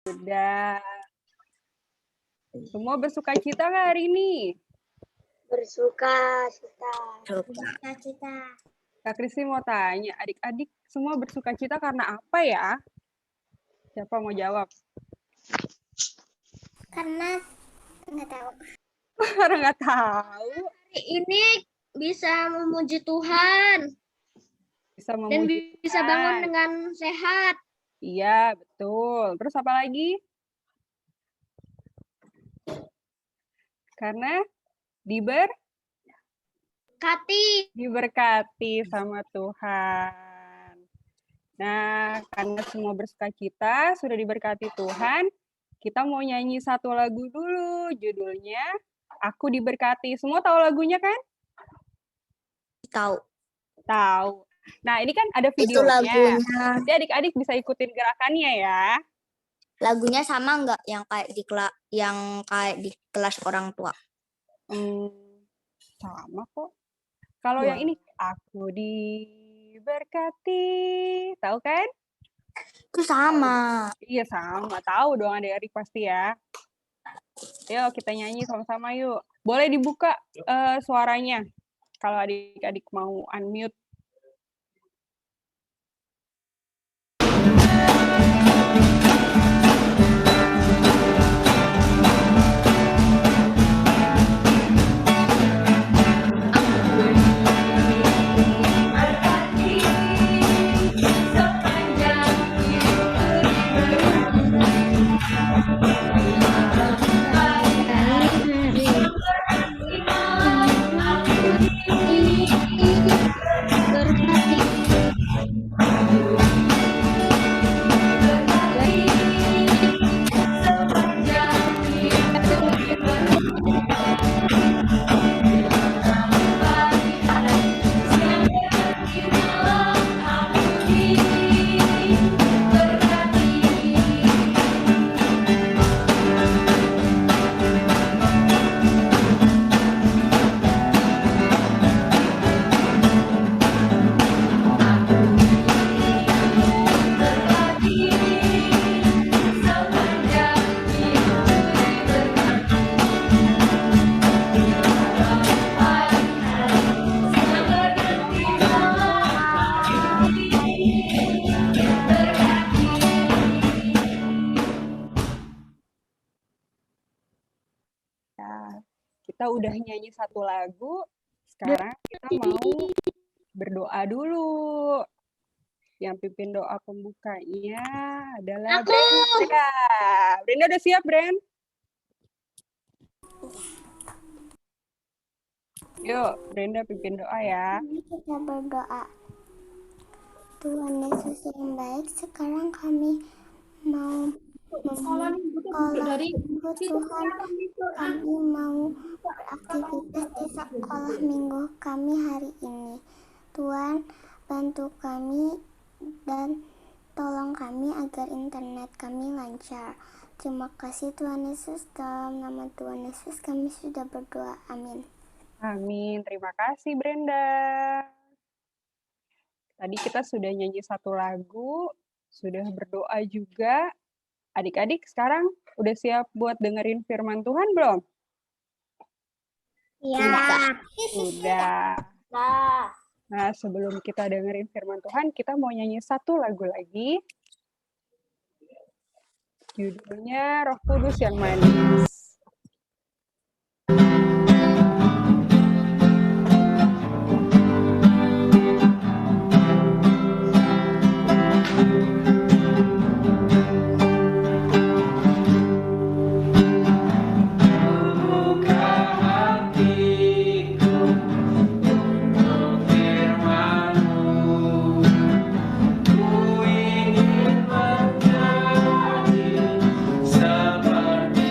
Sudah. Semua bersuka cita nggak hari ini? Bersuka cita. Kak Kristi mau tanya, adik-adik semua bersuka cita karena apa ya? Siapa mau jawab? Karena nggak tahu. Karena nggak tahu. Hari ini bisa memuji Tuhan. Bisa Dan memuji bisa Tuhan. bangun dengan sehat. Iya, betul. Terus apa lagi? Karena diberkati sama Tuhan. Nah, karena semua bersuka cita, sudah diberkati Tuhan, kita mau nyanyi satu lagu dulu, judulnya Aku Diberkati. Semua tahu lagunya kan? Tahu. Tahu. Nah, ini kan ada videonya. Itu lagunya. Jadi adik-adik bisa ikutin gerakannya ya. Lagunya sama nggak yang kayak di kelas orang tua? Sama kok. Kalau yang ini, Aku Diberkati. Tahu kan? Itu sama. Iya, sama. Tahu dong adik-adik pasti ya. Yuk, kita nyanyi sama-sama yuk. Boleh dibuka suaranya kalau adik-adik mau unmute. Kita udah nyanyi satu lagu, sekarang kita mau berdoa dulu. Yang pimpin doa pembukanya adalah Brenda. Brenda udah siap, Bren? Yuk, Brenda pimpin doa ya. Kita berdoa. Tuhan Yesus yang baik, sekarang kami mau Tuhan, kami mau beraktivitas di sekolah minggu kami hari ini. Tuhan, bantu kami dan tolong kami agar internet kami lancar. Terima kasih Tuhan Yesus, dalam nama Tuhan Yesus kami sudah berdoa. Amin. Amin. Terima kasih Brenda. Tadi kita sudah nyanyi satu lagu, sudah berdoa juga. Adik-adik sekarang udah siap buat dengerin firman Tuhan belum? Iya. Sudah. Nah, sebelum kita dengerin firman Tuhan, kita mau nyanyi satu lagu lagi. Judulnya Roh Kudus yang Manis. Seperti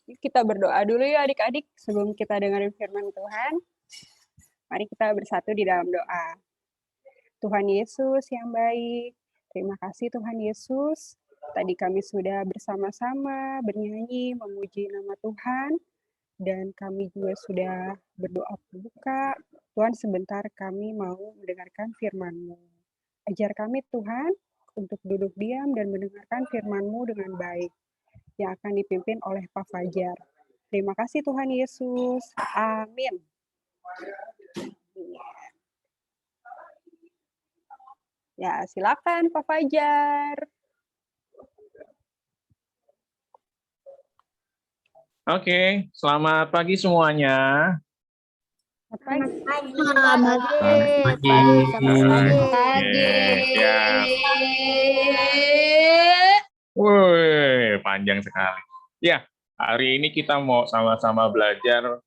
Yuk kita berdoa dulu ya adik-adik sebelum kita dengerin firman Tuhan. Mari kita bersatu di dalam doa. Tuhan Yesus yang baik, terima kasih Tuhan Yesus. Tadi kami sudah bersama-sama bernyanyi, memuji nama Tuhan. Dan kami juga sudah berdoa pembuka. Tuhan, sebentar kami mau mendengarkan firman-Mu. Ajar kami Tuhan untuk duduk diam dan mendengarkan firman-Mu dengan baik yang akan dipimpin oleh Pak Fajar. Terima kasih Tuhan Yesus. Amin. Ya, silakan Pak Fajar. Oke, selamat pagi semuanya. Selamat pagi. Selamat Oke, siap. Woi, panjang sekali. Ya, hari ini kita mau sama-sama belajar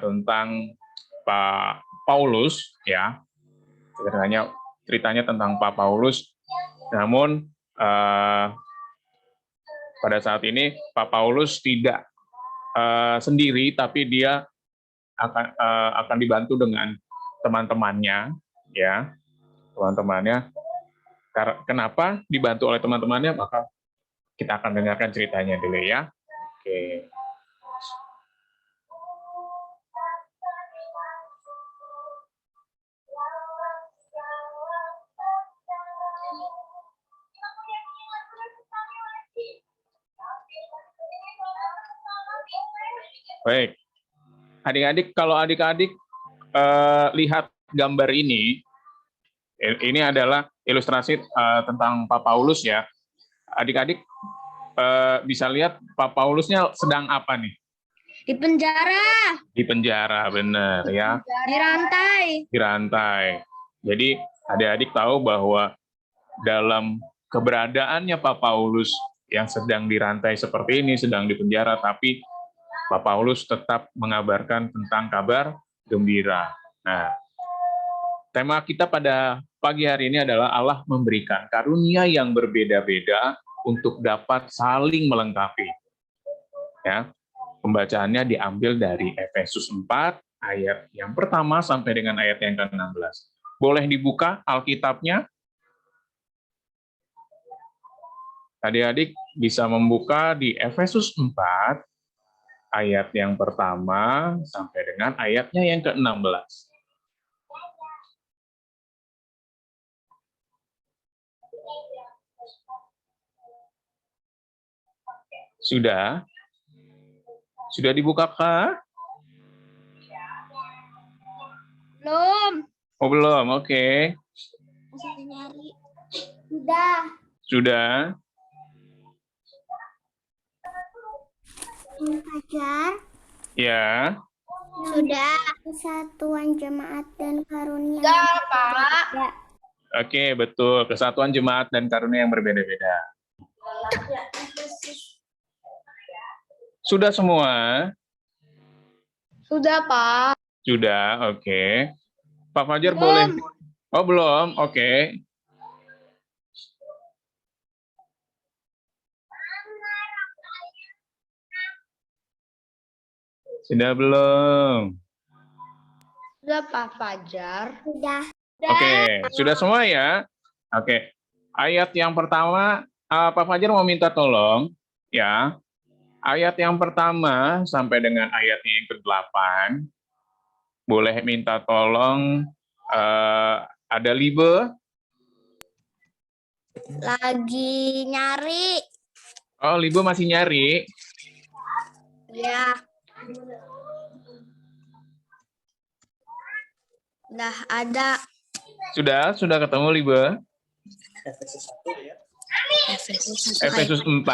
tentang Pak Paulus, ya. Ceritanya tentang Pak Paulus. Namun pada saat ini Pak Paulus tidak sendiri, tapi dia akan dibantu dengan teman-temannya, ya, teman-temannya. Kenapa dibantu oleh teman-temannya? Maka kita akan dengarkan ceritanya dulu ya. Oke. Baik, adik-adik, kalau adik-adik lihat gambar ini adalah ilustrasi tentang Pak Paulus ya. Adik-adik bisa lihat Pak Paulusnya sedang apa nih? Di penjara. Di penjara, benar ya. Dirantai. Dirantai. Jadi adik-adik tahu bahwa dalam keberadaannya Pak Paulus yang sedang dirantai seperti ini, sedang di penjara, tapi Pak Paulus tetap mengabarkan tentang kabar gembira. Nah, tema kita pada pagi hari ini adalah Allah memberikan karunia yang berbeda-beda untuk dapat saling melengkapi. Ya, pembacaannya diambil dari Efesus 4 ayat yang pertama sampai dengan ayat yang ke-16. Boleh dibuka Alkitabnya? Adik-adik bisa membuka di Efesus 4 ayat yang pertama sampai dengan ayatnya yang ke-16. Sudah? Sudah dibukakah? Belum. Oh, belum. Oke. Sudah. Sudah? Fajar. Ya. Sudah. Kesatuan jemaat dan karunia. Sudah, Pak. Ya. Oke, betul. Kesatuan jemaat dan karunia yang berbeda-beda. Sudah semua? Sudah, Pak. Sudah, oke. Pak Fajar boleh? Oh, belum. Oke. Sudah belum? Sudah, Pak Fajar. Sudah. Oke, sudah semua ya? Oke. Ayat yang pertama, Pak Fajar mau minta tolong, ya. Ayat yang pertama sampai dengan ayatnya yang ke-8, boleh minta tolong, ada Libe? Lagi nyari. Oh, Libe masih nyari? Ya. Udah ada. Sudah ketemu Libe? Efesus 4,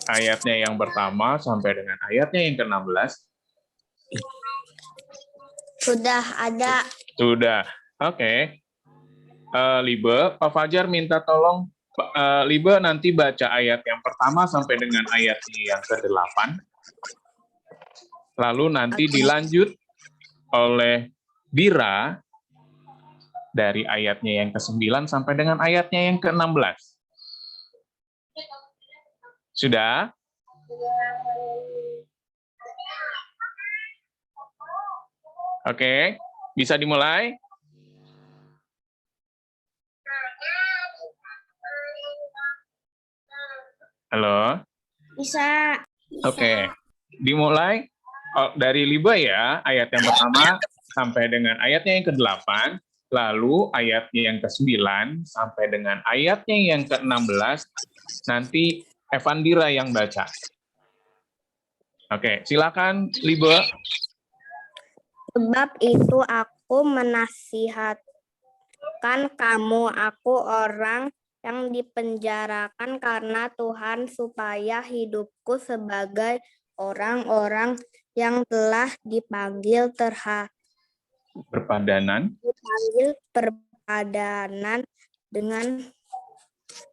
ayatnya yang pertama sampai dengan ayatnya yang ke-16. Sudah ada. Sudah, oke. Libe, Pak Fajar minta tolong, Libe nanti baca ayat yang pertama sampai dengan ayatnya yang ke-8. Lalu nanti dilanjut oleh Dira dari ayatnya yang ke-9 sampai dengan ayatnya yang ke-16. Sudah? Oke, bisa dimulai? Halo? Bisa. Oke, dimulai dari Liba ya, ayat yang pertama sampai dengan ayatnya yang ke-8, lalu ayatnya yang ke-9 sampai dengan ayatnya yang ke-16, nanti Evandira yang baca. Oke, silakan Liba. Sebab itu aku menasihatkan kamu, aku orang yang dipenjarakan karena Tuhan, supaya hidupku sebagai orang-orang yang telah dipanggil Berpadanan. berpadanan dengan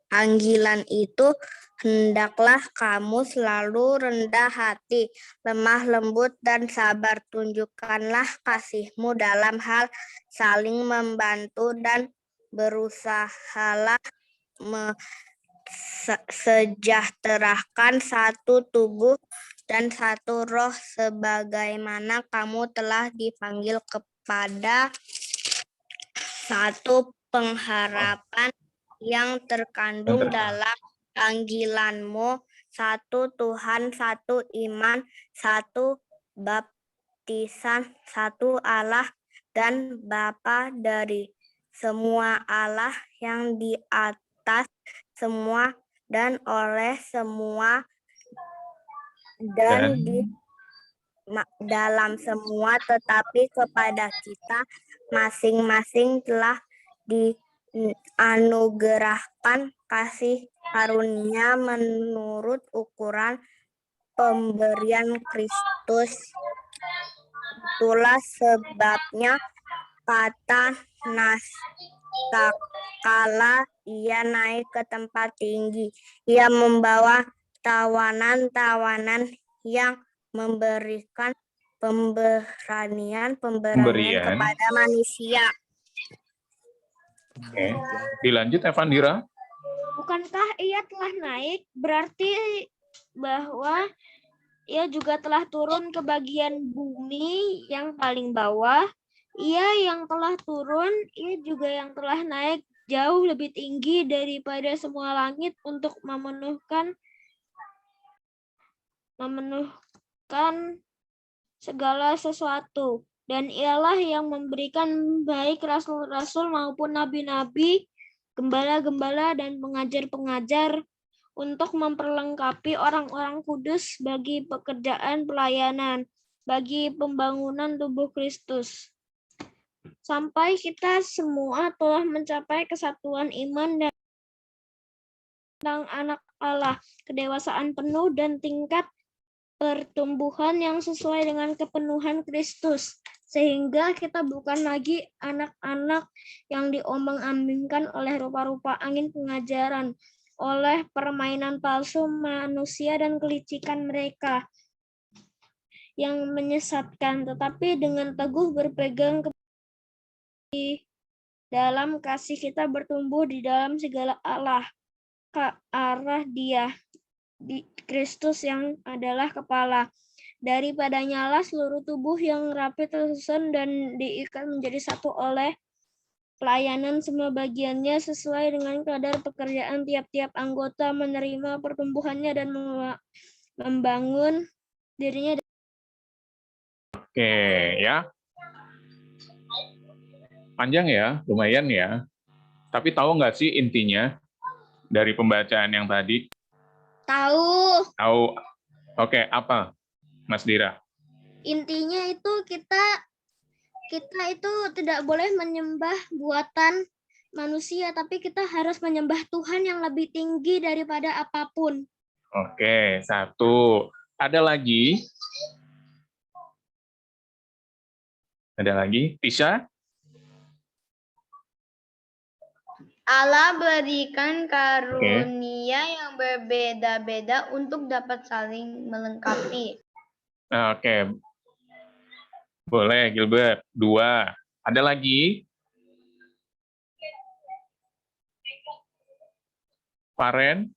panggilan itu. Hendaklah kamu selalu rendah hati, lemah lembut, dan sabar. Tunjukkanlah kasihmu dalam hal saling membantu, dan berusahalah sejahterakan satu tubuh dan satu roh, sebagaimana kamu telah dipanggil kepada satu pengharapan yang terkandung dalam panggilanmu, satu Tuhan, satu iman, satu baptisan, satu Allah dan Bapa dari semua Allah, yang di atas semua dan oleh semua dan di dalam semua, tetapi kepada kita masing-masing telah dianugerahkan kasih karunia menurut ukuran pemberian Kristus. Itulah sebabnya kata kala ia naik ke tempat tinggi, ia membawa tawanan-tawanan yang memberikan pemberian kepada manusia. Oke, dilanjut Evandira. Bukankah ia telah naik, berarti bahwa ia juga telah turun ke bagian bumi yang paling bawah. Ia yang telah turun, ia juga yang telah naik jauh lebih tinggi daripada semua langit untuk memenuhkan segala sesuatu. Dan ialah yang memberikan baik rasul-rasul maupun nabi-nabi, gembala-gembala, dan pengajar-pengajar untuk memperlengkapi orang-orang kudus bagi pekerjaan pelayanan, bagi pembangunan tubuh Kristus. Sampai kita semua telah mencapai kesatuan iman dan tentang anak Allah, kedewasaan penuh dan tingkat pertumbuhan yang sesuai dengan kepenuhan Kristus, sehingga kita bukan lagi anak-anak yang diombang-ambingkan oleh rupa-rupa angin pengajaran, oleh permainan palsu manusia dan kelicikan mereka yang menyesatkan, tetapi dengan teguh berpegang dalam kasih kita bertumbuh di dalam segala Allah ke arah Dia, di Kristus yang adalah kepala. Daripadanya lah seluruh tubuh yang rapi tersusun dan diikat menjadi satu oleh pelayanan semua bagiannya sesuai dengan kadar pekerjaan tiap-tiap anggota, menerima pertumbuhannya dan membangun dirinya. Oke, ya. Panjang ya, lumayan ya. Tapi tahu nggak sih intinya dari pembacaan yang tadi? Tahu. Tahu. Oke, apa, Mas Dira? Intinya itu kita itu tidak boleh menyembah buatan manusia, tapi kita harus menyembah Tuhan yang lebih tinggi daripada apapun. Oke, satu. Ada lagi? Ada lagi? Tisha? Allah berikan karunia yang berbeda-beda untuk dapat saling melengkapi. Oke. Boleh, Gilbert. 2. Ada lagi? Faren?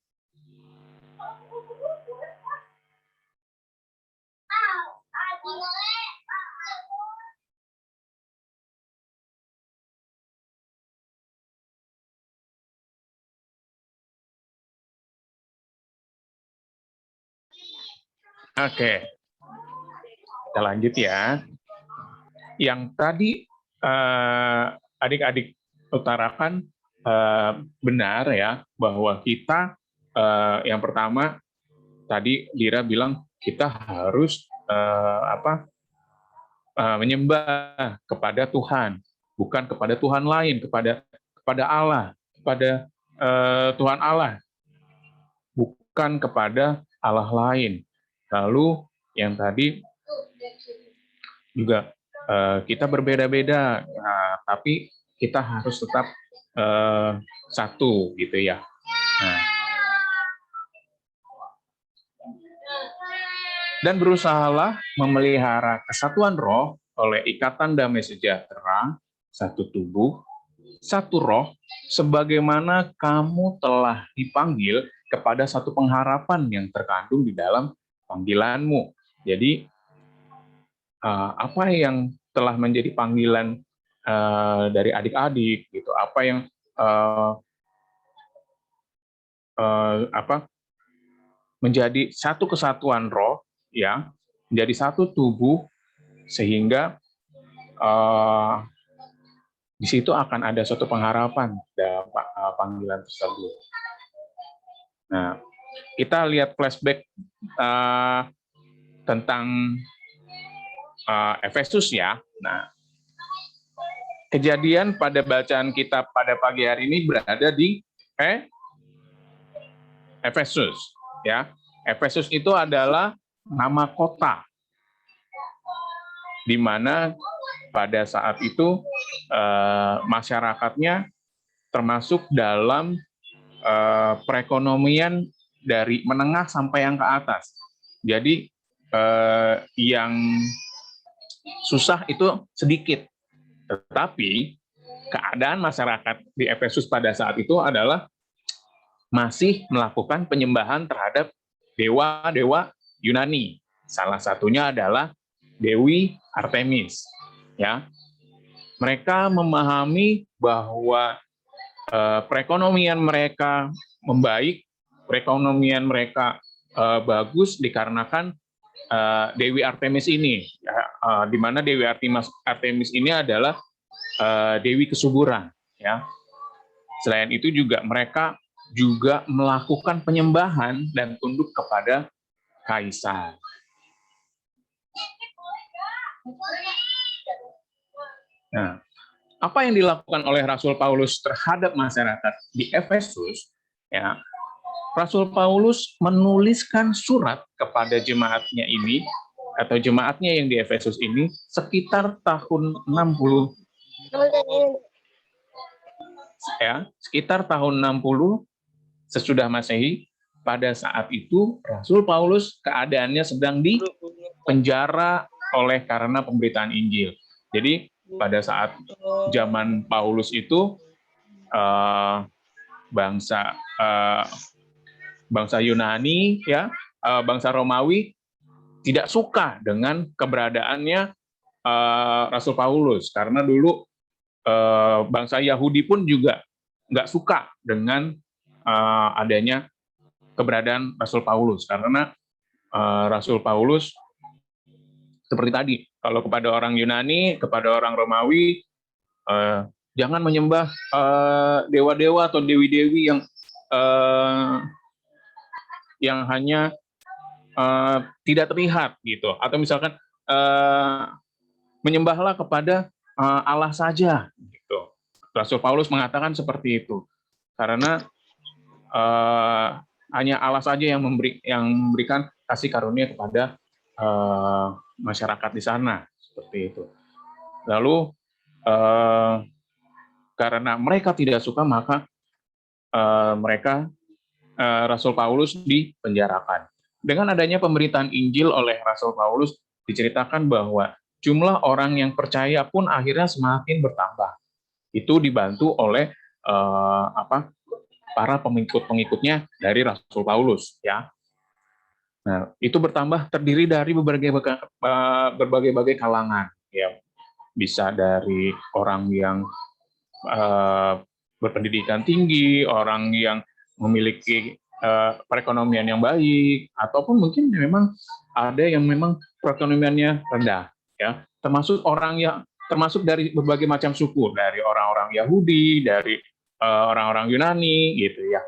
Oke, kita lanjut ya. Yang tadi adik-adik utarakan benar ya, bahwa kita yang pertama tadi Lira bilang kita harus menyembah kepada Tuhan, bukan kepada Tuhan lain, kepada Allah, kepada Tuhan Allah, bukan kepada Allah lain. Lalu yang tadi juga kita berbeda-beda, tapi kita harus tetap satu gitu ya. Nah, dan berusahalah memelihara kesatuan roh oleh ikatan damai sejahtera, satu tubuh, satu roh, sebagaimana kamu telah dipanggil kepada satu pengharapan yang terkandung di dalam panggilanmu. Jadi, apa yang telah menjadi panggilan dari adik-adik, gitu, apa yang menjadi satu kesatuan roh, ya, menjadi satu tubuh, sehingga di situ akan ada suatu pengharapan dalam panggilan tersebut. Nah, kita lihat flashback tentang Efesus ya. Nah, kejadian pada bacaan kita pada pagi hari ini berada di Efesus ya. Efesus itu adalah nama kota di mana pada saat itu masyarakatnya termasuk dalam perekonomian dari menengah sampai yang ke atas. Jadi yang susah itu sedikit, tetapi keadaan masyarakat di Efesus pada saat itu adalah masih melakukan penyembahan terhadap dewa-dewa Yunani. Salah satunya adalah Dewi Artemis. Ya, mereka memahami bahwa perekonomian mereka membaik, perekonomian mereka bagus dikarenakan Dewi Artemis ini, di mana Dewi Artemis ini adalah Dewi kesuburan. Ya. Selain itu juga mereka juga melakukan penyembahan dan tunduk kepada kaisar. Nah, apa yang dilakukan oleh Rasul Paulus terhadap masyarakat di Efesus? Ya, Rasul Paulus menuliskan surat kepada jemaatnya ini, atau jemaatnya yang di Efesus ini, sekitar tahun 60, ya, sekitar tahun 60 sesudah Masehi. Pada saat itu Rasul Paulus keadaannya sedang di penjara oleh karena pemberitaan Injil. Jadi pada saat zaman Paulus itu bangsa Yunani, ya, bangsa Romawi tidak suka dengan keberadaannya Rasul Paulus, karena dulu bangsa Yahudi pun juga nggak suka dengan adanya keberadaan Rasul Paulus, karena Rasul Paulus seperti tadi, kalau kepada orang Yunani, kepada orang Romawi, jangan menyembah dewa-dewa atau dewi-dewi yang hanya tidak terlihat gitu, atau misalkan menyembahlah kepada Allah saja gitu. Rasul Paulus mengatakan seperti itu, karena hanya Allah saja yang memberikan kasih karunia kepada masyarakat di sana, seperti itu. Lalu karena mereka tidak suka, maka Rasul Paulus dipenjarakan. Dengan adanya pemberitaan Injil oleh Rasul Paulus, diceritakan bahwa jumlah orang yang percaya pun akhirnya semakin bertambah. Itu dibantu oleh para pengikut-pengikutnya dari Rasul Paulus, ya. Nah, itu bertambah, terdiri dari berbagai kalangan, ya. Bisa dari orang yang berpendidikan tinggi, orang yang memiliki perekonomian yang baik, ataupun mungkin memang ada yang memang perekonomiannya rendah, ya. Termasuk dari berbagai macam suku, dari orang-orang Yahudi, dari orang-orang Yunani, gitu ya.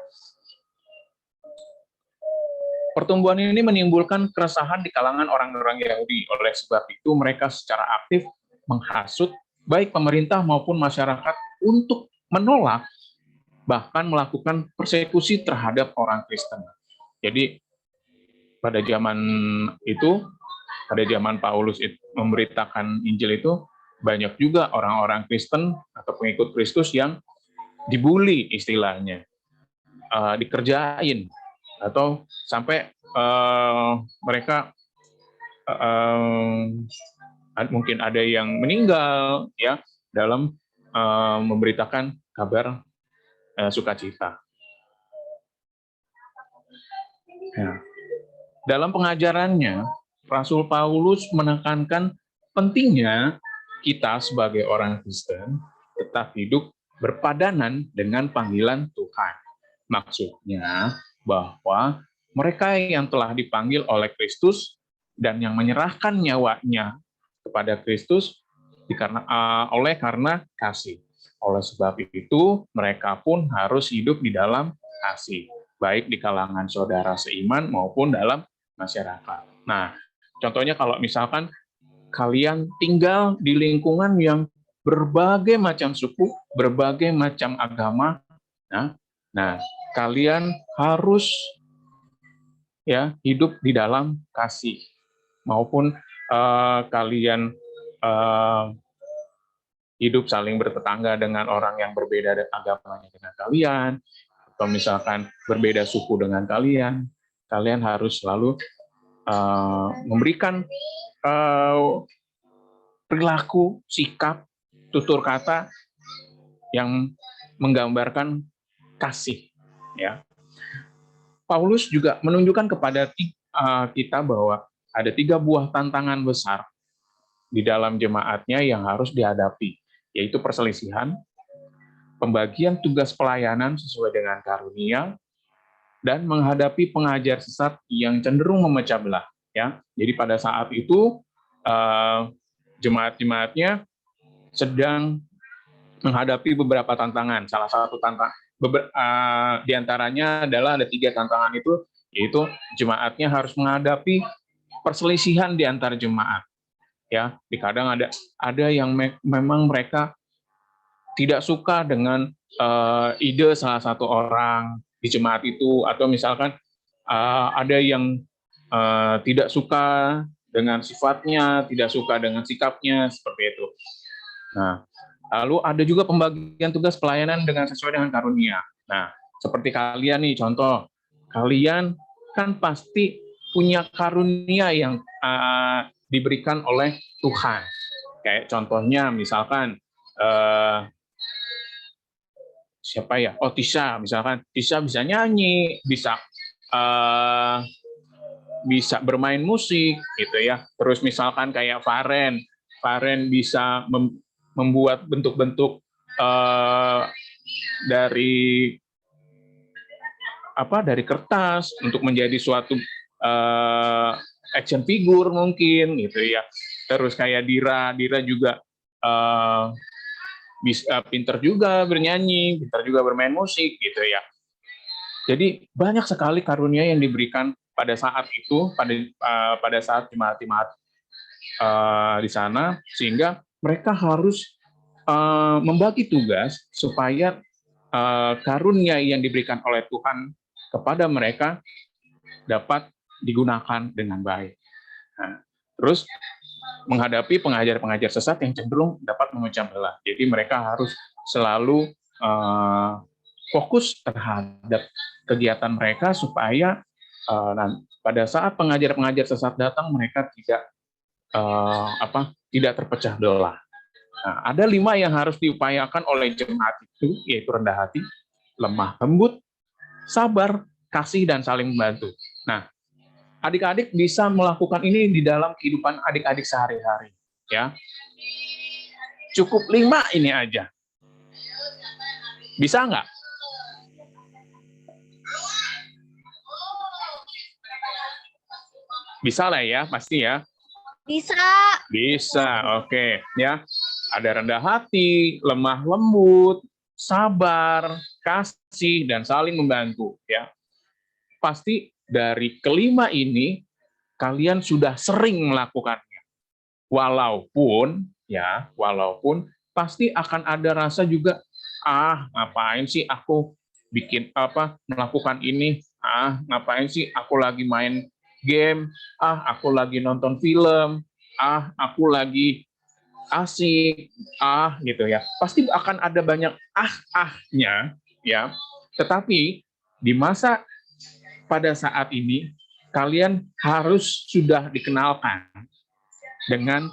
Pertumbuhan ini menimbulkan keresahan di kalangan orang-orang Yahudi. Oleh sebab itu, mereka secara aktif menghasut baik pemerintah maupun masyarakat untuk menolak, bahkan melakukan persekusi terhadap orang Kristen. Jadi, pada zaman itu, pada zaman Paulus memberitakan Injil itu, banyak juga orang-orang Kristen atau pengikut Kristus yang dibully istilahnya, dikerjain, atau sampai mereka mungkin ada yang meninggal ya dalam memberitakan kabar sukacita. Nah, dalam pengajarannya, Rasul Paulus menekankan pentingnya kita sebagai orang Kristen tetap hidup berpadanan dengan panggilan Tuhan. Maksudnya bahwa mereka yang telah dipanggil oleh Kristus dan yang menyerahkan nyawanya kepada Kristus karena kasih. Oleh sebab itu, mereka pun harus hidup di dalam kasih, baik di kalangan saudara seiman maupun dalam masyarakat. Nah, contohnya kalau misalkan kalian tinggal di lingkungan yang berbagai macam suku, berbagai macam agama, nah kalian harus ya hidup di dalam kasih, maupun kalian hidup saling bertetangga dengan orang yang berbeda agamanya dengan kalian, atau misalkan berbeda suku dengan kalian, kalian harus selalu memberikan perilaku, sikap, tutur kata yang menggambarkan kasih. Ya, Paulus juga menunjukkan kepada kita bahwa ada 3 buah tantangan besar di dalam jemaatnya yang harus dihadapi, yaitu perselisihan, pembagian tugas pelayanan sesuai dengan karunia, dan menghadapi pengajar sesat yang cenderung memecah belah. Ya, jadi pada saat itu jemaat-jemaatnya sedang menghadapi beberapa tantangan. Salah satu diantaranya adalah ada 3 tantangan itu, yaitu jemaatnya harus menghadapi perselisihan di antar jemaat. Ya, kadang ada yang memang mereka tidak suka dengan ide salah satu orang di jemaat itu, atau misalkan ada yang tidak suka dengan sifatnya, tidak suka dengan sikapnya, seperti itu. Nah, lalu ada juga pembagian tugas pelayanan dengan sesuai dengan karunia. Nah, seperti kalian nih, contoh, kalian kan pasti punya karunia yang diberikan oleh Tuhan. Kayak contohnya, misalkan siapa ya? Oh, Tisha, misalkan Tisha bisa nyanyi, bisa bermain musik, gitu ya. Terus misalkan kayak Faren bisa membuat bentuk-bentuk dari kertas untuk menjadi suatu action figure mungkin, gitu ya. Terus kayak Dira juga bisa pinter juga bernyanyi, pinter juga bermain musik, gitu ya. Jadi banyak sekali karunia yang diberikan pada saat itu, pada saat jemaat-jemaat di sana, sehingga mereka harus membagi tugas supaya karunia yang diberikan oleh Tuhan kepada mereka dapat digunakan dengan baik. Nah, terus menghadapi pengajar-pengajar sesat yang cenderung dapat memecah belah. Jadi mereka harus selalu fokus terhadap kegiatan mereka supaya pada saat pengajar-pengajar sesat datang mereka tidak terpecah belah. Nah, ada 5 yang harus diupayakan oleh jemaat itu, yaitu rendah hati, lemah lembut, sabar, kasih, dan saling membantu. Nah, adik-adik bisa melakukan ini di dalam kehidupan adik-adik sehari-hari. Ya, cukup 5 ini aja. Bisa nggak? Bisa lah ya, pasti ya. Bisa. Bisa, oke. Ya, ada rendah hati, lemah lembut, sabar, kasih, dan saling membantu. Ya, pasti dari kelima ini kalian sudah sering melakukannya. Walaupun pasti akan ada rasa juga, ngapain sih aku melakukan ini? Ngapain sih aku lagi main game? Aku lagi nonton film. Aku lagi asik. Gitu ya. Pasti akan ada banyak ahnya, ya. Tetapi di masa pada saat ini kalian harus sudah dikenalkan dengan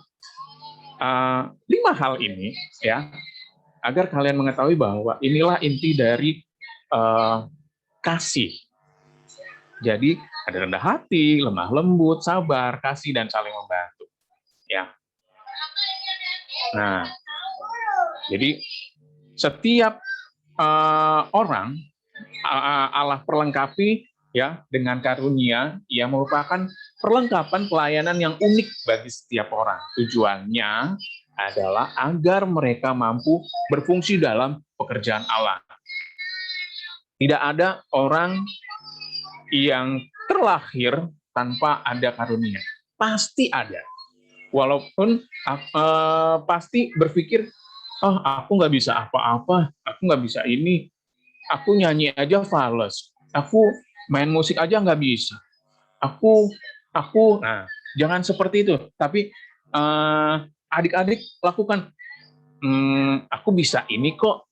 5 hal ini, ya, agar kalian mengetahui bahwa inilah inti dari kasih. Jadi ada rendah hati, lemah lembut, sabar, kasih, dan saling membantu. Ya. Nah, jadi setiap orang Allah perlengkapi ya dengan karunia yang merupakan perlengkapan pelayanan yang unik bagi setiap orang. Tujuannya adalah agar mereka mampu berfungsi dalam pekerjaan Allah. Tidak ada orang yang terlahir tanpa ada karunia. Pasti ada. Walaupun pasti berpikir, aku nggak bisa apa-apa, aku nggak bisa ini, aku nyanyi aja fales, aku main musik aja nggak bisa. Nah, jangan seperti itu. Tapi adik-adik lakukan, aku bisa ini kok,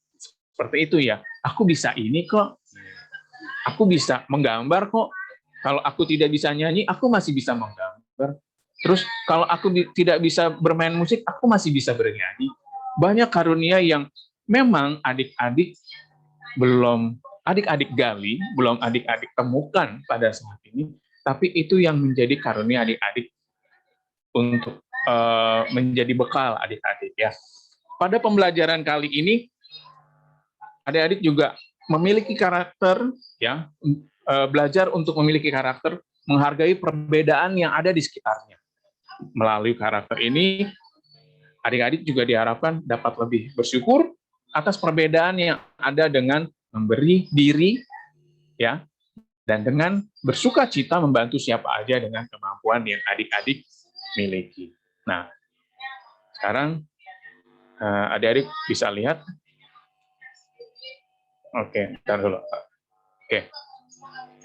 seperti itu ya. Aku bisa ini kok, aku bisa menggambar kok. Kalau aku tidak bisa nyanyi, aku masih bisa menggambar. Terus kalau aku tidak bisa bermain musik, aku masih bisa bernyanyi. Banyak karunia yang memang adik-adik gali, belum adik-adik temukan pada saat ini, tapi itu yang menjadi karunia adik-adik untuk menjadi bekal adik-adik ya. Pada pembelajaran kali ini, adik-adik juga memiliki karakter ya, belajar untuk memiliki karakter, menghargai perbedaan yang ada di sekitarnya. Melalui karakter ini, adik-adik juga diharapkan dapat lebih bersyukur atas perbedaan yang ada dengan memberi diri, ya, dan dengan bersuka cita membantu siapa aja dengan kemampuan yang adik-adik miliki. Nah, sekarang adik-adik bisa lihat. Oke, bentar dulu. Oke.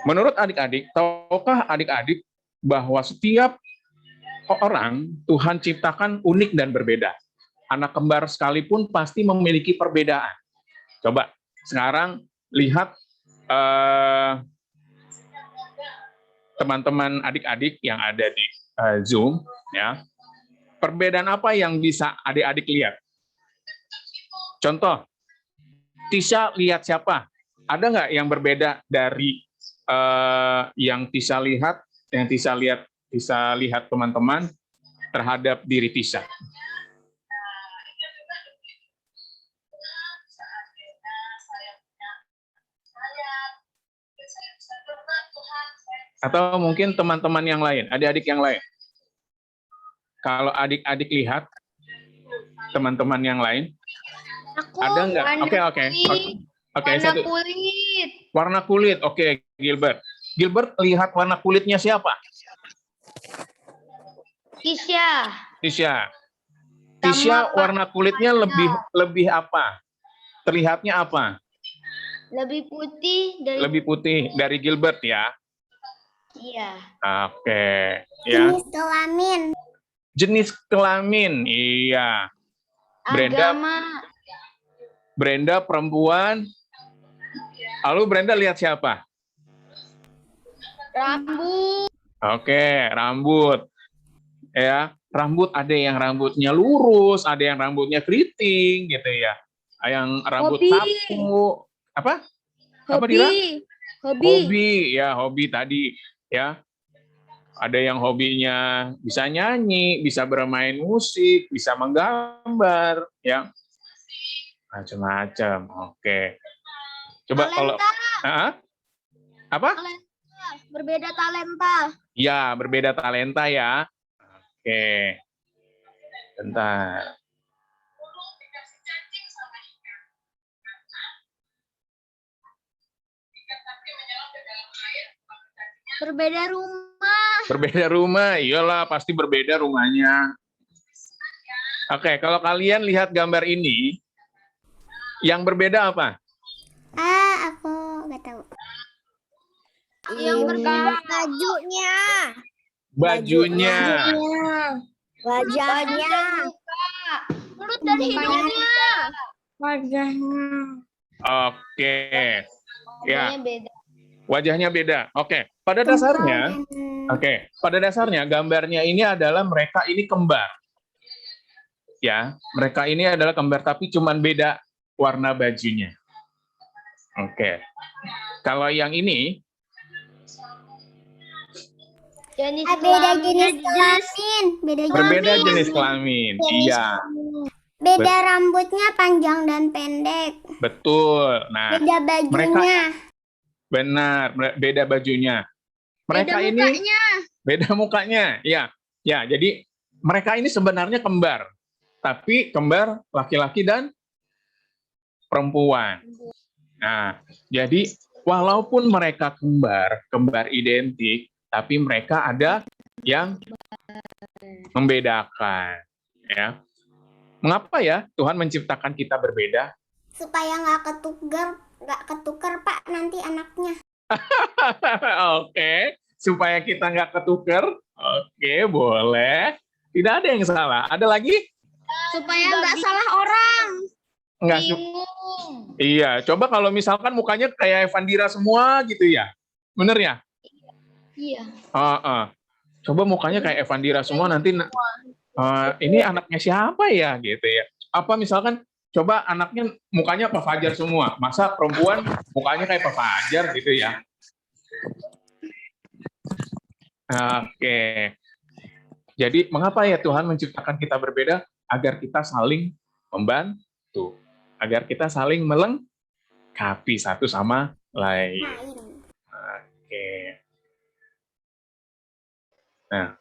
Menurut adik-adik, tahukah adik-adik bahwa setiap orang Tuhan ciptakan unik dan berbeda? Anak kembar sekalipun pasti memiliki perbedaan. Coba sekarang lihat teman-teman adik-adik yang ada di Zoom, ya. Perbedaan apa yang bisa adik-adik lihat? Contoh, Tisha lihat siapa? Ada nggak yang berbeda dari yang Tisha lihat teman-teman terhadap diri Tisha? Atau mungkin teman-teman yang lain, adik-adik yang lain. Kalau adik-adik lihat teman-teman yang lain, ada nggak? Oke. Warna kulit. Warna kulit, oke, Gilbert. Gilbert lihat warna kulitnya siapa? Tisha, warna kulitnya lebih apa? Terlihatnya apa? Lebih putih dari Gilbert ya. Iya. Oke, ya. Jenis kelamin. Jenis kelamin, iya. Brenda perempuan. Lalu Brenda lihat siapa? Rambut. Oke, rambut. Ya, rambut ada yang rambutnya lurus, ada yang rambutnya keriting gitu ya. Yang rambut sapu. Apa? Apa Dira? Hobi tadi ya. Ada yang hobinya bisa nyanyi, bisa bermain musik, bisa menggambar, ya. Macam-macam. Oke. Coba Talenta. kalau apa? Berbeda talenta. Ya, berbeda talenta ya. Oke. Bentar. Berbeda rumah. Berbeda rumah, iyalah pasti berbeda rumahnya. Oke, kalau kalian lihat gambar ini, yang berbeda apa? Aku nggak tahu. Yang berbeda Bajunya. Bajunya. Wajahnya. mulut dan hidungnya. Wajahnya. Oke. Ya, Wajahnya beda. wajahnya beda. Oke. Pada dasarnya, pada dasarnya gambarnya ini adalah mereka ini kembar. Ya, mereka ini adalah kembar tapi cuman beda warna bajunya. Oke. Kalau yang ini Jenis Beda kelamin. jenis kelamin. berbeda jenis kelamin. Iya, Beda rambutnya panjang dan pendek. betul. Nah, Beda bajunya. benar, beda bajunya. Mereka Beda ini mukanya. beda mukanya. Ya. Ya, jadi mereka ini sebenarnya kembar. Tapi kembar laki-laki dan perempuan. Nah, jadi walaupun mereka kembar identik, tapi mereka ada yang membedakan. Ya. Mengapa ya Tuhan menciptakan kita berbeda? Supaya nggak ketuker Pak nanti anaknya. Oke, supaya kita nggak ketuker. Oke, boleh. Tidak ada yang salah. Ada lagi? Supaya nggak salah orang. Nggak. Bingung. Iya, coba kalau misalkan mukanya kayak Evandira semua gitu ya. Bener ya? Iya. Coba mukanya kayak Evandira semua nanti ini anaknya siapa ya gitu ya. Apa misalkan coba anaknya mukanya Pak Fajar semua. Masa perempuan mukanya kayak Pak Fajar gitu ya. Oke. Jadi mengapa ya Tuhan menciptakan kita berbeda? Agar kita saling membantu. Agar kita saling melengkapi satu sama lain. Oke. Nah,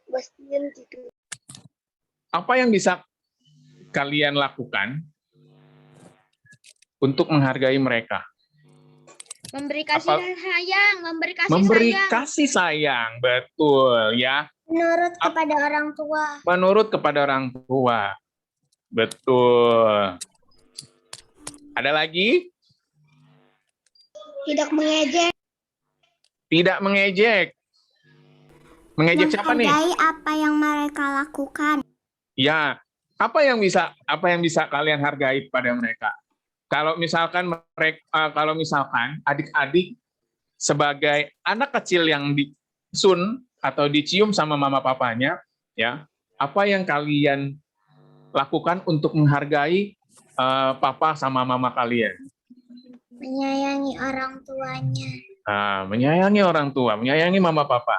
apa yang bisa kalian lakukan untuk menghargai mereka? Memberi kasih sayang, Memberi kasih sayang, betul ya. Menurut kepada orang tua. Menurut kepada orang tua, betul. Ada lagi? Tidak mengejek. Tidak mengejek. Mengejek siapa nih? Menghargai apa yang mereka lakukan. Ya, apa yang bisa kalian hargai pada mereka? Kalau misalkan adik-adik sebagai anak kecil yang disun atau dicium sama mama papanya, ya, apa yang kalian lakukan untuk menghargai papa sama mama kalian? Menyayangi orang tuanya. Menyayangi orang tua, menyayangi mama papa.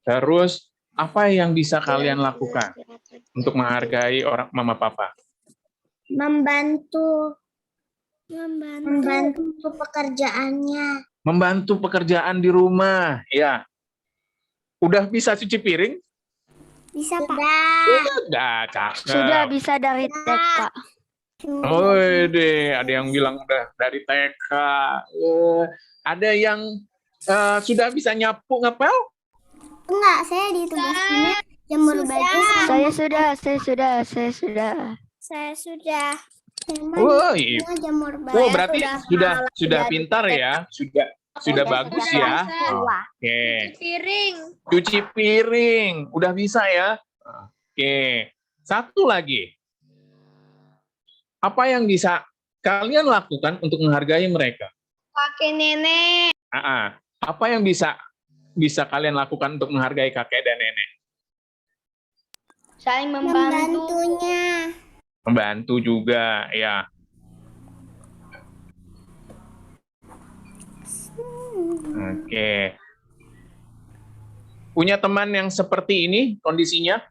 Terus apa yang bisa kalian lakukan untuk menghargai orang mama papa? Membantu pekerjaannya. Membantu pekerjaan di rumah, ya. Udah bisa cuci piring? Bisa, Pak. Udah, cakep. Sudah bisa dari TK. Oh, deh, ada yang bilang udah dari TK. Ada yang sudah bisa nyapu ngepel? Enggak, saya ditugaskannya jemur baju. Saya sudah. Saya sudah. Oh, iya. Jemur baju. Oh, berarti sudah pintar ya, sudah bagus ya. Oke. Cuci piring, udah bisa ya. Oke. Satu lagi. Apa yang bisa kalian lakukan untuk menghargai mereka? Kakek nenek. Apa yang bisa kalian lakukan untuk menghargai kakek dan nenek? Saling membantu. Membantunya. Membantu juga, ya. Oke. Punya teman yang seperti ini kondisinya?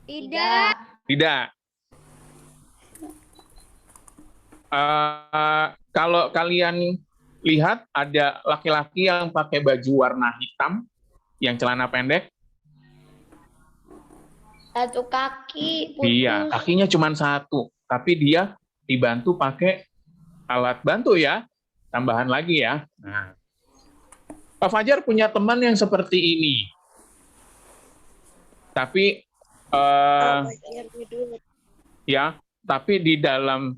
Tidak. Tidak. Kalau kalian lihat ada laki-laki yang pakai baju warna hitam, yang celana pendek. Satu kaki Iya, putus. kakinya cuma satu, tapi dia dibantu pakai alat bantu ya, tambahan lagi ya. Nah, Pak Fajar punya teman yang seperti ini, tapi ya, tapi di dalam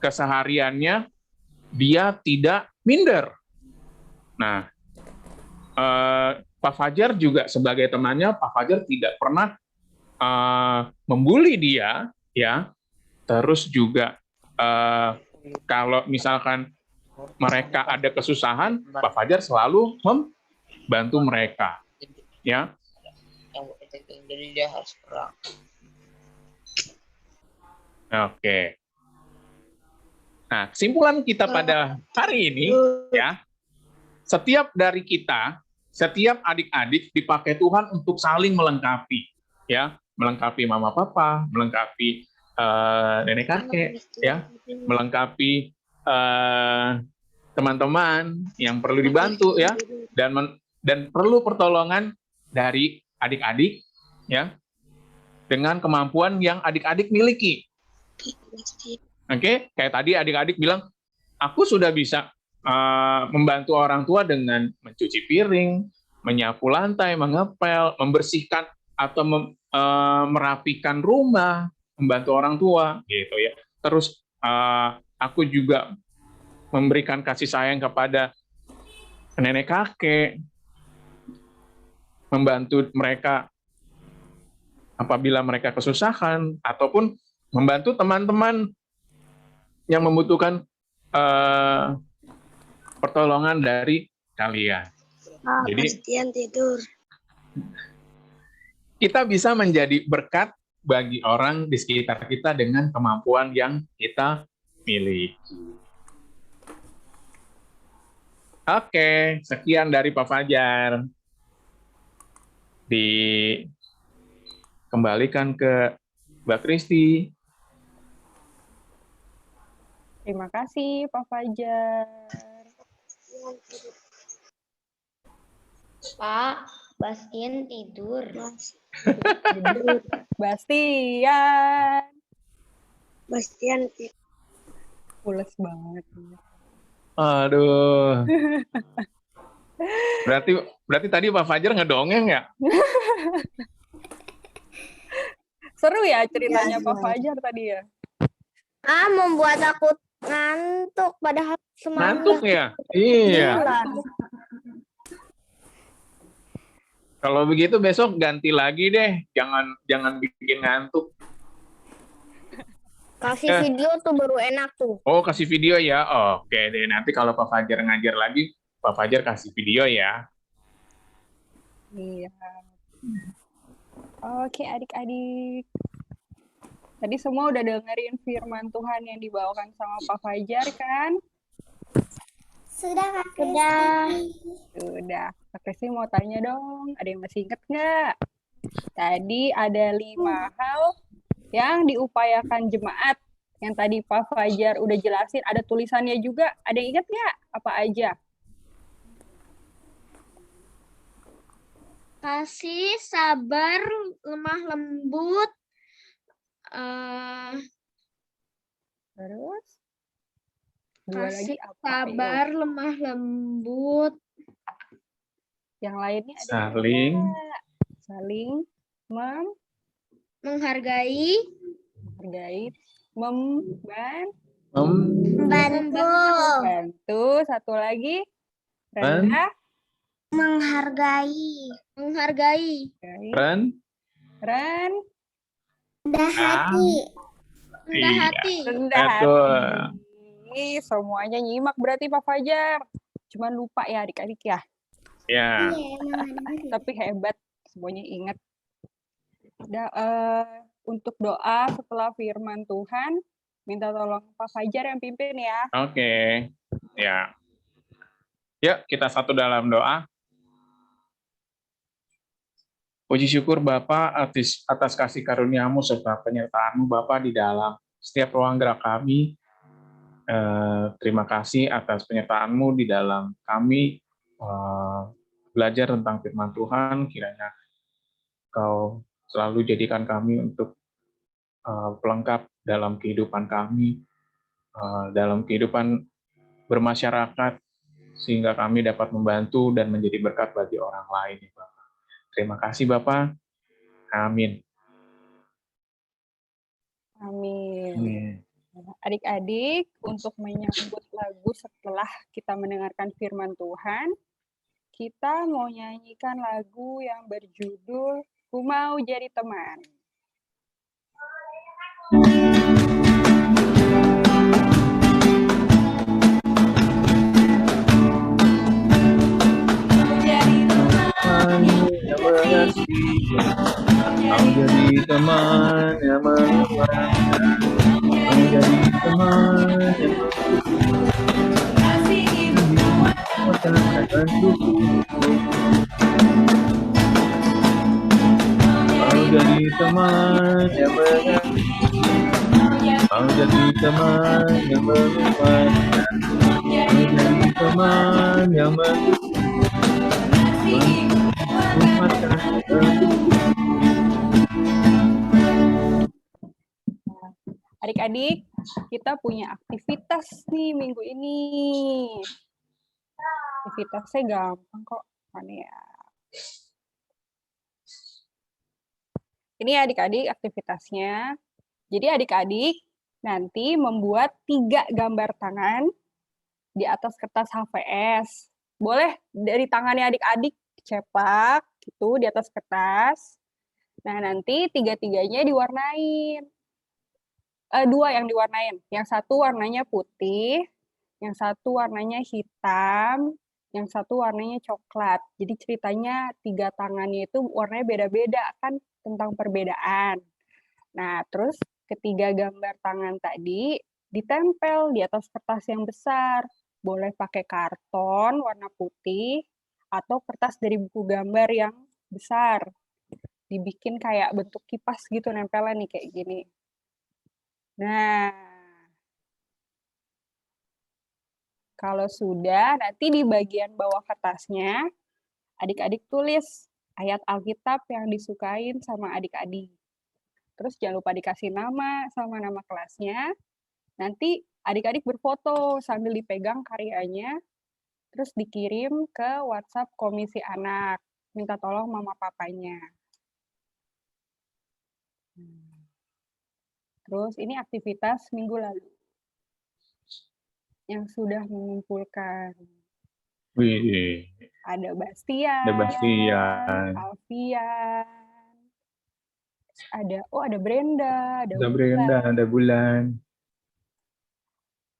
kesehariannya dia tidak minder. Nah, Pak Fajar juga sebagai temannya, Pak Fajar tidak pernah membuli dia, ya. Terus juga kalau misalkan mereka ada kesusahan, Pak Fajar selalu membantu mereka, ya. Jadi dia harus perang. Oke. Nah, kesimpulan kita pada hari ini, ya, setiap dari kita, setiap adik-adik dipakai Tuhan untuk saling melengkapi, ya, melengkapi mama papa, melengkapi nenek kakek, ya, melengkapi teman-teman yang perlu dibantu, ya, dan perlu pertolongan dari adik-adik, ya, dengan kemampuan yang adik-adik miliki. Oke, kayak tadi adik-adik bilang, aku sudah bisa membantu orang tua dengan mencuci piring, menyapu lantai, mengepel, membersihkan atau merapikan rumah, membantu orang tua, gitu ya. Terus aku juga memberikan kasih sayang kepada nenek kakek, membantu mereka apabila mereka kesusahan, ataupun membantu teman-teman yang membutuhkan pertolongan dari kalian. Jadi tidur. kita bisa menjadi berkat bagi orang di sekitar kita dengan kemampuan yang kita miliki. Oke, sekian dari Pak Fajar. Dikembalikan ke Mbak Kristi. Terima kasih, Pak Fajar. Pak, Bastian tidur. Bastian. Bastian Pules banget. Aduh. Berarti tadi Pak Fajar ngedongeng ya? Seru ya ceritanya Pak Fajar tadi ya? membuat aku ngantuk padahal semangat. Ngantuk ya? Iya. Kalau begitu besok ganti lagi deh, jangan bikin ngantuk. Kasih video tuh baru enak tuh. Oh, kasih video ya? Oke deh, nanti kalau Pak Fajar ngajar lagi, Pak Fajar kasih video ya. Iya. Oke, adik-adik. Tadi semua udah dengerin firman Tuhan yang dibawakan sama Pak Fajar kan? Sudah, Kak Kristi. Sudah. Kak Kristi mau tanya dong, ada yang masih inget nggak? Tadi ada 5 hal yang diupayakan jemaat. Yang tadi Pak Fajar udah jelasin, ada tulisannya juga. Ada yang inget nggak? Apa aja? Kasih, sabar, lemah lembut, Terus? Dua lagi kasih, apa? sabar, lemah lembut, Yang lainnya ada Saling. nggak? Saling menghargai, membantu. Satu lagi, rendah Menghargai. rendah Rendah hati. rendah Iya. hati. Betul. hati. Semuanya nyimak berarti Pak Fajar. Cuman lupa ya adik-adik ya. Ya. Iya, emang ada. Tapi hebat, semuanya ingat. Untuk doa setelah firman Tuhan, minta tolong Pak Fajar yang pimpin ya. Oke. Ya. Yuk, kita satu dalam doa. Puji syukur Bapa atas kasih karunia-Mu serta penyertaan-Mu Bapa di dalam setiap ruang gerak kami. Terima kasih atas penyertaan-Mu di dalam kami belajar tentang firman Tuhan. Kiranya Kau selalu jadikan kami untuk pelengkap dalam kehidupan kami, dalam kehidupan bermasyarakat, sehingga kami dapat membantu dan menjadi berkat bagi orang lain, ya Bapak. Terima kasih Bapak. Amin. Amin. Amin. Adik-adik, untuk menyambut lagu setelah kita mendengarkan firman Tuhan, kita mau nyanyikan lagu yang berjudul Ku Mau Jadi Teman. Mau jadi teman yang menyenangkan, mau jadi teman yang mau jadi teman yang menyenangkan, mau jadi teman yang menyenangkan, mau jadi teman yang Adik-adik, kita punya aktivitas nih minggu ini. Aktivitasnya gampang kok. Mana ya? Ini adik-adik aktivitasnya. Jadi adik-adik nanti membuat 3 gambar tangan di atas kertas HVS. Boleh dari tangannya adik-adik cepak gitu di atas kertas. Nah, nanti 3-3-nya diwarnain. 2 yang diwarnain. Yang satu warnanya putih, yang satu warnanya hitam, yang satu warnanya coklat. Jadi ceritanya 3 tangannya itu warnanya beda-beda, kan tentang perbedaan. Nah, terus ketiga gambar tangan tadi ditempel di atas kertas yang besar. Boleh pakai karton warna putih atau kertas dari buku gambar yang besar. Dibikin kayak bentuk kipas gitu nempelan nih kayak gini. Nah, kalau sudah, nanti di bagian bawah kertasnya, adik-adik tulis ayat Alkitab yang disukain sama adik-adik. Terus jangan lupa dikasih nama sama nama kelasnya. Nanti adik-adik berfoto sambil dipegang karyanya, terus dikirim ke WhatsApp Komisi Anak. Minta tolong mama papanya. Terus ini aktivitas minggu lalu yang sudah mengumpulkan. Wih, Ada Bastian, ada Bastian, Alfian, ada Brenda, ada Brenda, ada Bulan,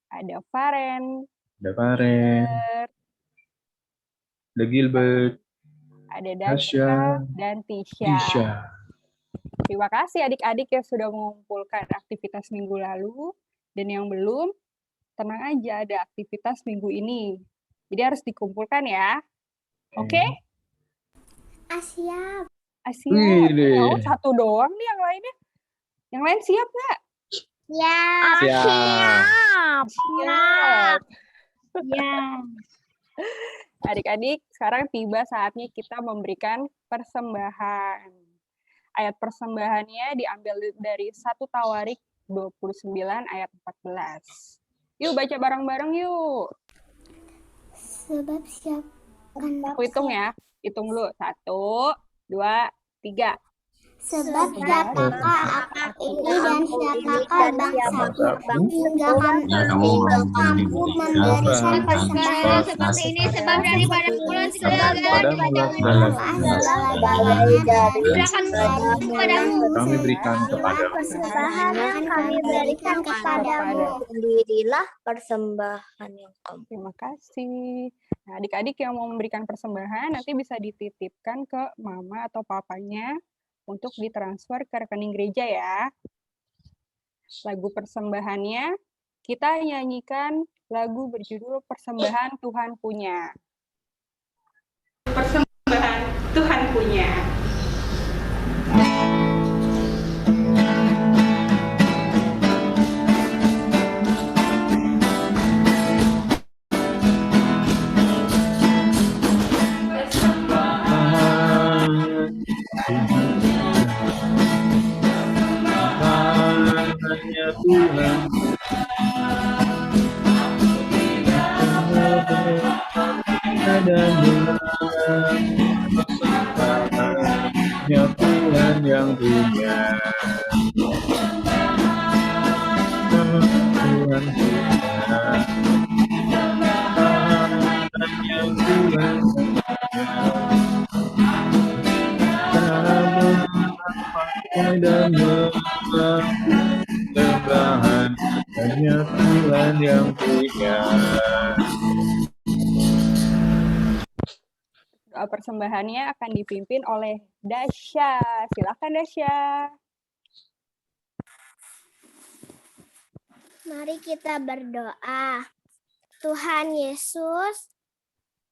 ada Faren, ada Faren, ada Gilbert, ada Tasya, Dasya, dan Tisha. Tisha. Terima kasih adik-adik yang sudah mengumpulkan aktivitas minggu lalu. Dan yang belum, tenang aja ada aktivitas minggu ini. Jadi harus dikumpulkan ya. Oke? Siap. Siap. Wih, Oh, satu doang nih yang lainnya. Yang lain siap nggak? Siap. Siap. Ya. Adik-adik, sekarang tiba saatnya kita memberikan persembahan. Ayat persembahannya diambil dari 1 Tawarik 29 ayat 14. Yuk baca bareng-bareng yuk. Sebab siapkan Aku hitung ya. Hitung dulu. 1, 2, 3. Sebab siapakah akar ini dan siapakah bangsaku hingga kamu mampu memberikan persembahan seperti ini sebab daripada bulan segala segala-galanya kepadamu. Kami berikan kepadamu. persembahan yang kami berikan kepadamu. Sendirilah persembahan yang kamu. Terima kasih. Nah, adik-adik yang mau memberikan persembahan nanti bisa dititipkan ke mama atau papanya untuk ditransfer ke rekening gereja ya. Lagu persembahannya, kita nyanyikan lagu berjudul Persembahan Tuhan Punya. Persembahan Tuhan Punya. persembahannya Tuhan yang punya. Tuhan punya. Yang Tuhan dan persembahan hanya Tuhan yang punya. Doa persembahannya akan dipimpin oleh Dasya. Silakan Dasya. Mari kita berdoa. Tuhan Yesus,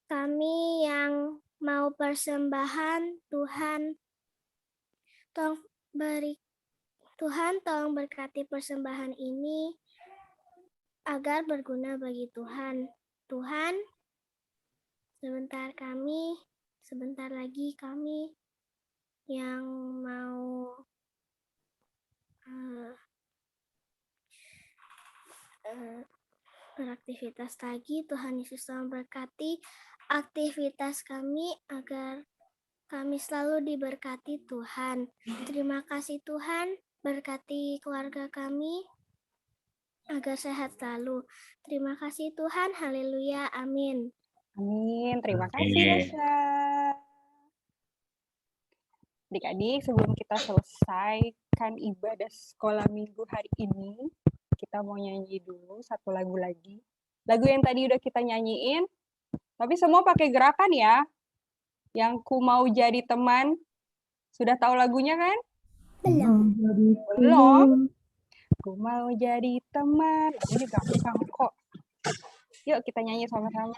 kami yang mau persembahan, Tuhan tolong berkati persembahan ini agar berguna bagi Tuhan. Tuhan, sebentar lagi kami yang mau beraktivitas lagi. Tuhan Yesus tolong berkati aktivitas kami agar kami selalu diberkati Tuhan. Terima kasih Tuhan, berkati keluarga kami agar sehat selalu. Terima kasih Tuhan, haleluya, amin. Amin, terima kasih Dasya. Adik-adik, sebelum kita selesaikan ibadah sekolah minggu hari ini, kita mau nyanyi dulu satu lagu lagi. Lagu yang tadi udah kita nyanyiin, tapi semua pakai gerakan ya. Yang ku mau jadi teman, sudah tahu lagunya kan? Belum. Ku mau jadi teman, lagunya gampang kok. Yuk kita nyanyi sama-sama.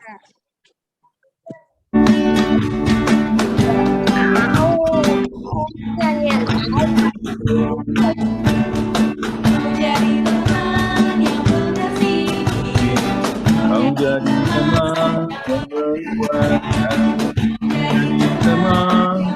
Kau jadi teman yang berkuasa, jadi teman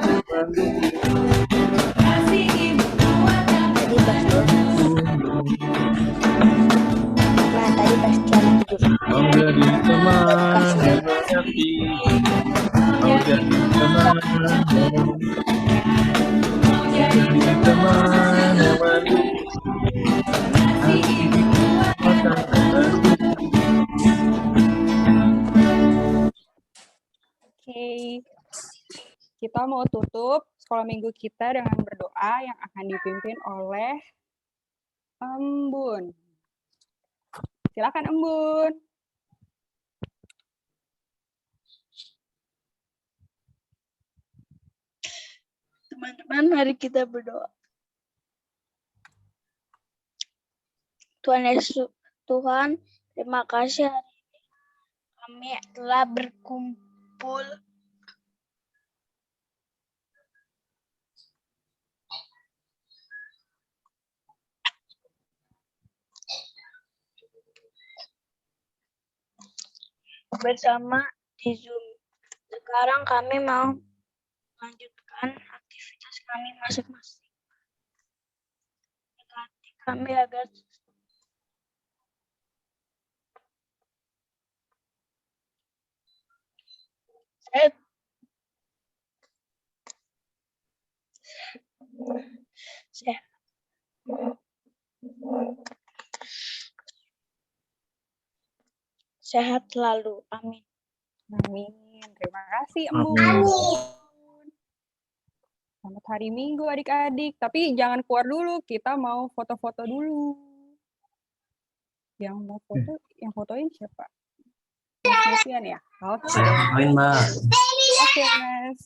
kau jadi teman yang mengerti, kau jadi teman yang mendukung. Oke, kita mau tutup sekolah minggu kita dengan berdoa yang akan dipimpin oleh Embun. Silakan Embun. Teman-teman, mari kita berdoa. Tuhan Yesus, Tuhan, terima kasih hari ini kami telah berkumpul bersama di Zoom. Sekarang kami mau melanjutkan aktivitas kami masing-masing. Berkati kami agar sehat selalu. Amin. Amin. Terima kasih Embun. Selamat hari Minggu adik-adik. Tapi jangan keluar dulu, kita mau foto-foto dulu. Yang mau foto, yang fotoin siapa? Mas Novian ya? Oke. Saya fotoin, Mbak. Oke, Mas.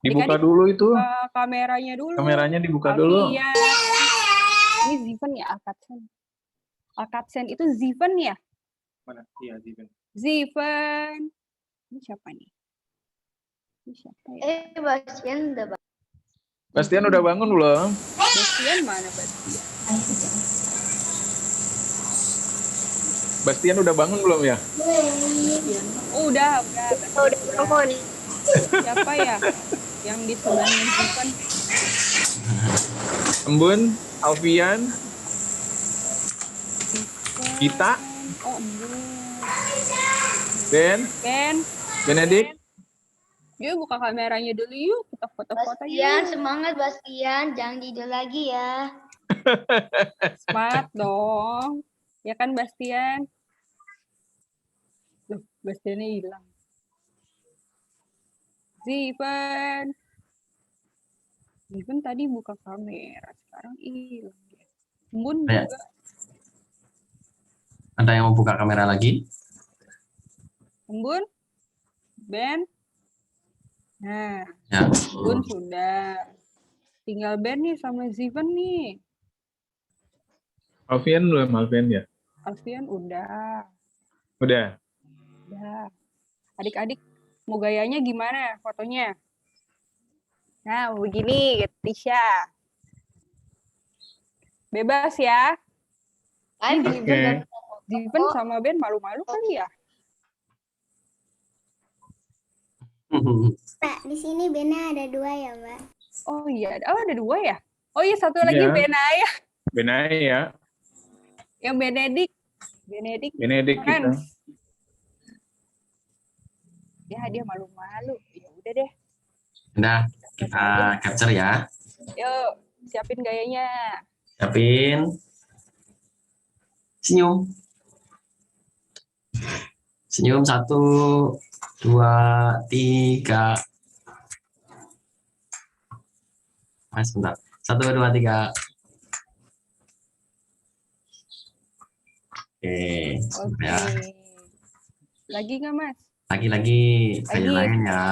Dibuka dulu itu. Kameranya dulu. Kameranya dibuka dulu. Iya. Ini Ziven ya, Alkatsen. Alkatsen itu Ziven ya? Mana? Iya, Ziven. Ziven. Ini siapa nih? Ini siapa ya? Bastian udah bangun. Bastian udah bangun belum? Bastian mana Bastian? Bastian udah bangun belum ya? Oh, udah. Udah bangun. Siapa ya? Yang di sebelahnya Ziven? Embun, Alfian, kita. Oh, Embun. Ben, Benedik. yuk buka kameranya dulu yuk. Kita foto-foto Bastian, yuk. semangat Bastian. Jangan tidur lagi ya. Semangat dong. Ya kan Bastian? Loh, Bastiannya hilang. Zivan. Zivan tadi buka kamera, sekarang hilang dia. Embun Ya. juga. Ada yang mau buka kamera lagi? Embun, Ben. Nah, Ya. Embun sudah. Tinggal Ben nih sama Zivan nih. Alfian belum, Alfian ya? Alfian udah. Udah. Udah. Adik-adik mau gayanya gimana fotonya? Nah, begini, Tisha. Bebas ya. Kan Ini Oke. Zivan sama Ben malu-malu kali ya? Mbak, di sini Bena ada 2 ya, Mbak. Oh iya, oh ada 2 ya? Oh iya, satu lagi Iya. Benaya. Benai ya. Yang Benedik. Benedik kita. Hans. Ya, dia malu-malu. Ya udah deh. Udah, kita capture ya. Yuk, siapin gayanya. Siapin. Senyum. Senyum 1, 2, 3. Mas, bentar. 1, 2, 3. Oke, Oke. ya. Lagi nggak, Mas? Lagi kayak Lagi. lain ya.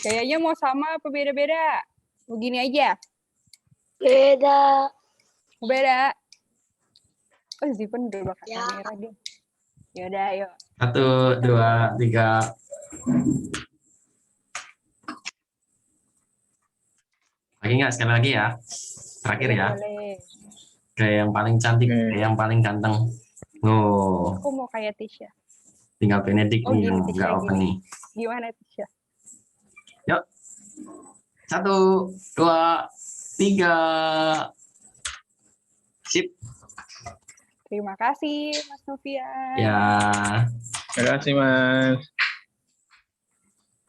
Gayanya mau sama apa beda-beda? Begini aja. Beda. Beda. Oh, Zivan udah bakal Ya. kamera deh. Yaudah, ayo. 1, 2, 3. Lagi nggak? Sekali lagi ya. Terakhir ya. Boleh. Kayak yang paling cantik, Oke. kayak yang paling ganteng. Oh, Aku mau kayak Tisha. tinggal Benedik Oh, nih yang gini, nggak Tisha, open gini. nih. Gimana, Tisha? Yuk. 1, 2, 3. Sip. Terima kasih, Mas Novian. Ya. Terima kasih, Mas.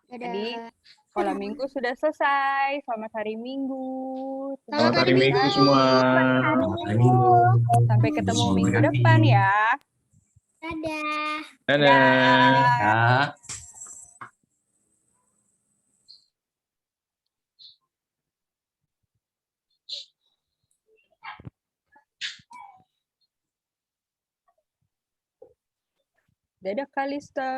Jadi, sekolah minggu sudah selesai. Selamat hari Minggu. Selamat hari Minggu semua. Selamat hari Minggu. Sampai ketemu Selamat minggu hari. depan ya. Dadah. Dadah. Ya. Dadah, Kalista.